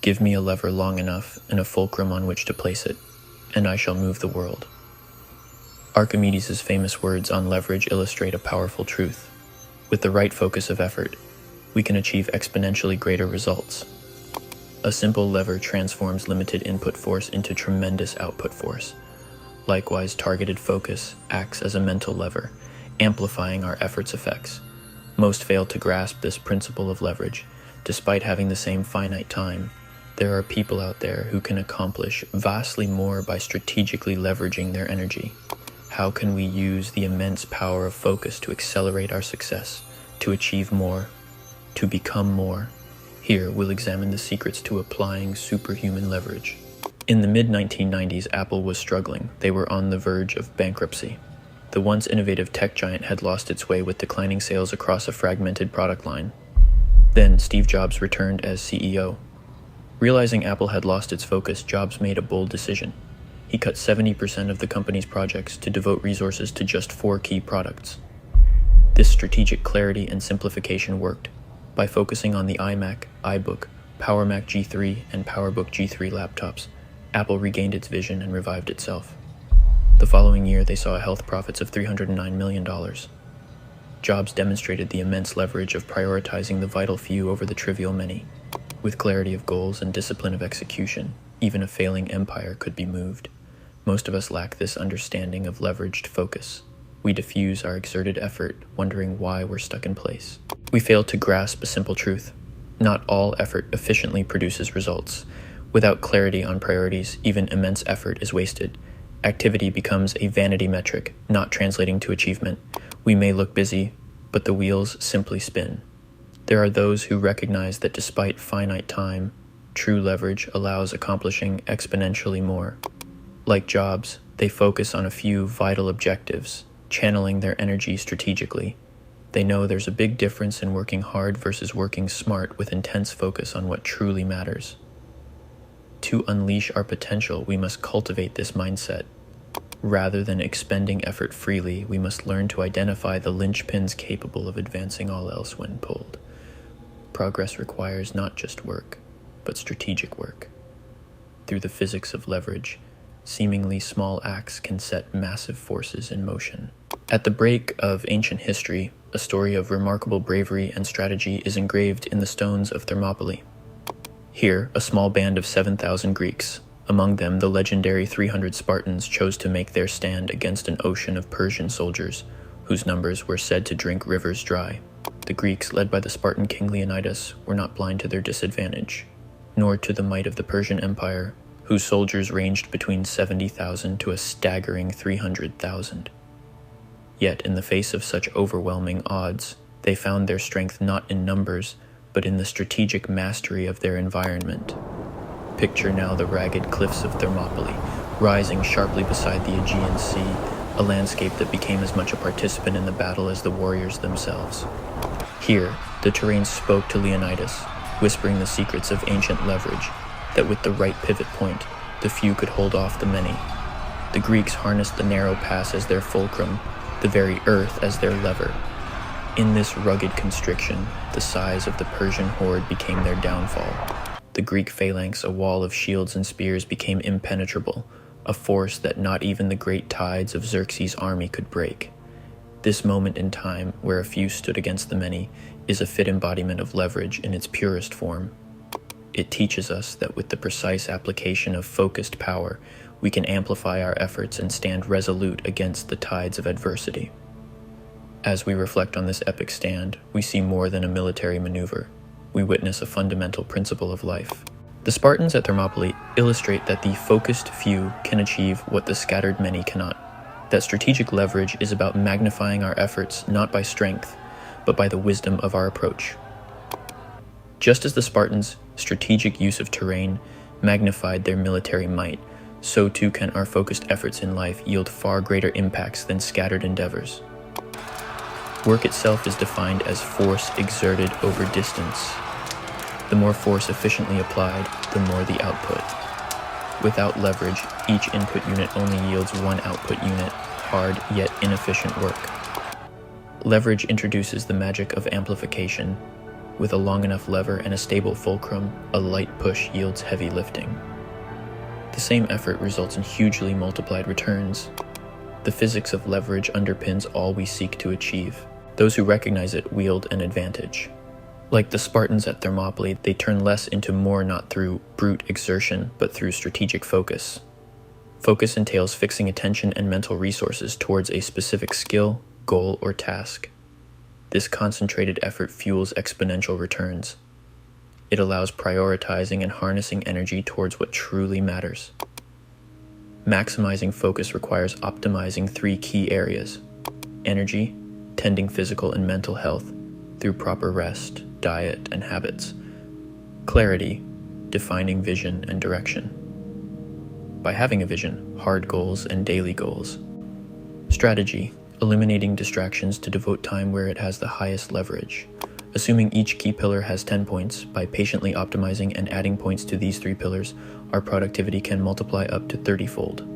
Give me a lever long enough and a fulcrum on which to place it, and I shall move the world. Archimedes' famous words on leverage illustrate a powerful truth. With the right focus of effort, we can achieve exponentially greater results. A simple lever transforms limited input force into tremendous output force. Likewise, targeted focus acts as a mental lever, amplifying our effort's effects. Most fail to grasp this principle of leverage. Despite having the same finite time, there are people out there who can accomplish vastly more by strategically leveraging their energy. How can we use the immense power of focus to accelerate our success, to achieve more, to become more? Here, we'll examine the secrets to applying superhuman leverage. In the mid-1990s, Apple was struggling. They were on the verge of bankruptcy. The once innovative tech giant had lost its way with declining sales across a fragmented product line. Then, Steve Jobs returned as CEO. Realizing Apple had lost its focus, Jobs made a bold decision. He cut 70% of the company's projects to devote resources to just 4 key products. This strategic clarity and simplification worked. By focusing on the iMac, iBook, PowerMac G3, and PowerBook G3 laptops, Apple regained its vision and revived itself. The following year, they saw health profits of $309 million. Jobs demonstrated the immense leverage of prioritizing the vital few over the trivial many. With clarity of goals and discipline of execution, even a failing empire could be moved. Most of us lack this understanding of leveraged focus. We diffuse our exerted effort, wondering why we're stuck in place. We fail to grasp a simple truth. Not all effort efficiently produces results. Without clarity on priorities, even immense effort is wasted. Activity becomes a vanity metric, not translating to achievement. We may look busy, but the wheels simply spin. There are those who recognize that despite finite time, true leverage allows accomplishing exponentially more. Like Jobs, they focus on a few vital objectives, channeling their energy strategically. They know there's a big difference in working hard versus working smart with intense focus on what truly matters. To unleash our potential, we must cultivate this mindset. Rather than expending effort freely, we must learn to identify the linchpins capable of advancing all else when pulled. Progress requires not just work, but strategic work. Through the physics of leverage, seemingly small acts can set massive forces in motion. At the break of ancient history, a story of remarkable bravery and strategy is engraved in the stones of Thermopylae. Here, a small band of 7,000 Greeks, among them the legendary 300 Spartans, chose to make their stand against an ocean of Persian soldiers, whose numbers were said to drink rivers dry. The Greeks, led by the Spartan king Leonidas, were not blind to their disadvantage, nor to the might of the Persian Empire, whose soldiers ranged between 70,000 to a staggering 300,000. Yet, in the face of such overwhelming odds, they found their strength not in numbers, but in the strategic mastery of their environment. Picture now the ragged cliffs of Thermopylae, rising sharply beside the Aegean Sea, a landscape that became as much a participant in the battle as the warriors themselves. Here, the terrain spoke to Leonidas, whispering the secrets of ancient leverage, that with the right pivot point, the few could hold off the many. The Greeks harnessed the narrow pass as their fulcrum, the very earth as their lever. In this rugged constriction, the size of the Persian horde became their downfall. The Greek phalanx, a wall of shields and spears, became impenetrable, a force that not even the great tides of Xerxes' army could break. This moment in time, where a few stood against the many, is a fit embodiment of leverage in its purest form. It teaches us that with the precise application of focused power, we can amplify our efforts and stand resolute against the tides of adversity. As we reflect on this epic stand, we see more than a military maneuver. We witness a fundamental principle of life. The Spartans at Thermopylae illustrate that the focused few can achieve what the scattered many cannot. That strategic leverage is about magnifying our efforts not by strength, but by the wisdom of our approach. Just as the Spartans' strategic use of terrain magnified their military might, so too can our focused efforts in life yield far greater impacts than scattered endeavors. Work itself is defined as force exerted over distance. The more force efficiently applied, the more the output. Without leverage, each input unit only yields one output unit, hard yet inefficient work. Leverage introduces the magic of amplification. With a long enough lever and a stable fulcrum, a light push yields heavy lifting. The same effort results in hugely multiplied returns. The physics of leverage underpins all we seek to achieve. Those who recognize it wield an advantage. Like the Spartans at Thermopylae, they turn less into more not through brute exertion, but through strategic focus. Focus entails fixing attention and mental resources towards a specific skill, goal, or task. This concentrated effort fuels exponential returns. It allows prioritizing and harnessing energy towards what truly matters. Maximizing focus requires optimizing 3 key areas: energy, tending physical and mental health through proper rest, diet, and habits; clarity, defining vision and direction. By having a vision, hard goals and daily goals. Strategy, eliminating distractions to devote time where it has the highest leverage. Assuming each key pillar has 10 points, by patiently optimizing and adding points to these 3 pillars, our productivity can multiply up to 30-fold.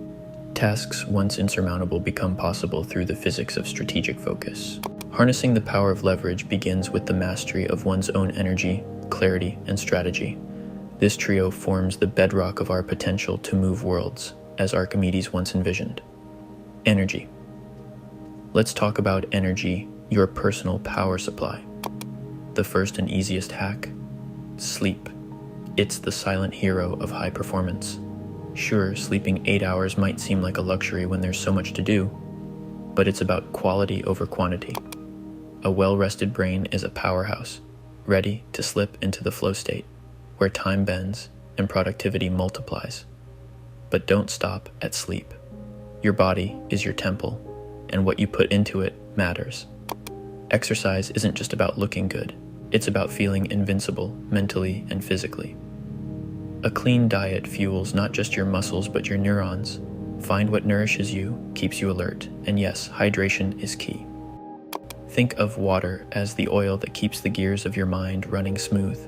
Tasks once insurmountable become possible through the physics of strategic focus. Harnessing the power of leverage begins with the mastery of one's own energy, clarity, and strategy. This trio forms the bedrock of our potential to move worlds, as Archimedes once envisioned. Energy. Let's talk about energy, your personal power supply. The first and easiest hack: sleep. It's the silent hero of high performance. Sure, sleeping 8 hours might seem like a luxury when there's so much to do, but it's about quality over quantity. A well-rested brain is a powerhouse, ready to slip into the flow state, where time bends and productivity multiplies. But don't stop at sleep. Your body is your temple, and what you put into it matters. Exercise isn't just about looking good. It's about feeling invincible mentally and physically. A clean diet fuels not just your muscles but your neurons. Find what nourishes you, keeps you alert, and yes, hydration is key. Think of water as the oil that keeps the gears of your mind running smooth.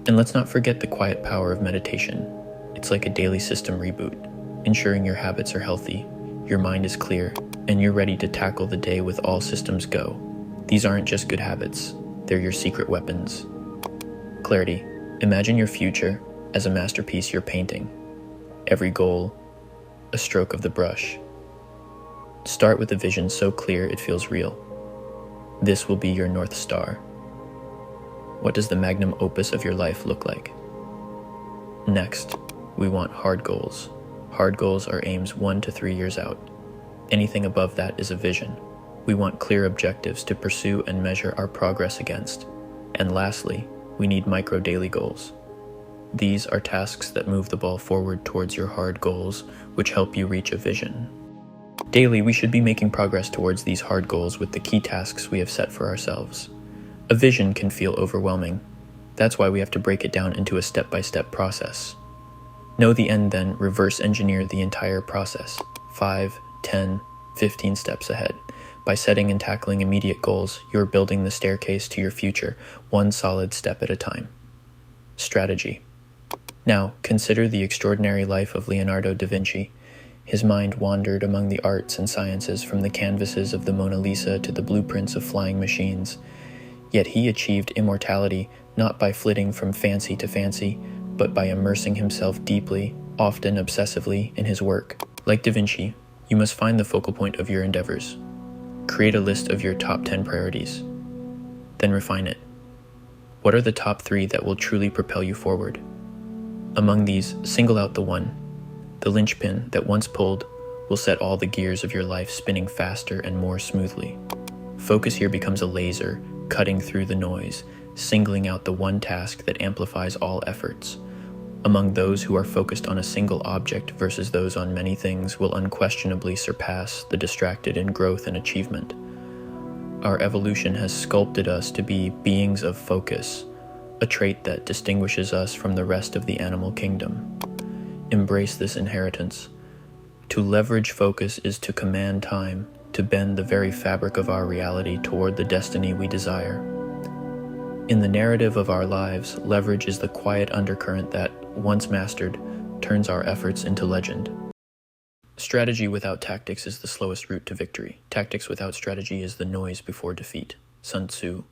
And let's not forget the quiet power of meditation. It's like a daily system reboot, ensuring your habits are healthy, your mind is clear, and you're ready to tackle the day with all systems go. These aren't just good habits, they're your secret weapons. Clarity. Imagine your future as a masterpiece you're painting. Every goal, a stroke of the brush. Start with a vision so clear it feels real. This will be your North Star. What does the magnum opus of your life look like? Next, we want hard goals. Hard goals are aims 1 to 3 years out. Anything above that is a vision. We want clear objectives to pursue and measure our progress against. And lastly, we need micro daily goals. These are tasks that move the ball forward towards your hard goals, which help you reach a vision. Daily, we should be making progress towards these hard goals with the key tasks we have set for ourselves. A vision can feel overwhelming. That's why we have to break it down into a step-by-step process. Know the end, then reverse engineer the entire process, 5, 10, 15 steps ahead. By setting and tackling immediate goals, you're building the staircase to your future, one solid step at a time. Strategy. Now, consider the extraordinary life of Leonardo da Vinci. His mind wandered among the arts and sciences, from the canvases of the Mona Lisa to the blueprints of flying machines. Yet he achieved immortality not by flitting from fancy to fancy, but by immersing himself deeply, often obsessively, in his work. Like Da Vinci, you must find the focal point of your endeavors. Create a list of your top 10 priorities. Then refine it. What are the top 3 that will truly propel you forward? Among these, single out the linchpin that once pulled will set all the gears of your life spinning faster and more smoothly. Focus here becomes a laser, cutting through the noise, singling out the one task that amplifies all efforts. Among those who are focused on a single object versus those on many things will unquestionably surpass the distracted in growth and achievement. Our evolution has sculpted us to be beings of focus, a trait that distinguishes us from the rest of the animal kingdom. Embrace this inheritance. To leverage focus is to command time, to bend the very fabric of our reality toward the destiny we desire. In the narrative of our lives, leverage is the quiet undercurrent that, once mastered, turns our efforts into legend. Strategy without tactics is the slowest route to victory. Tactics without strategy is the noise before defeat. Sun Tzu.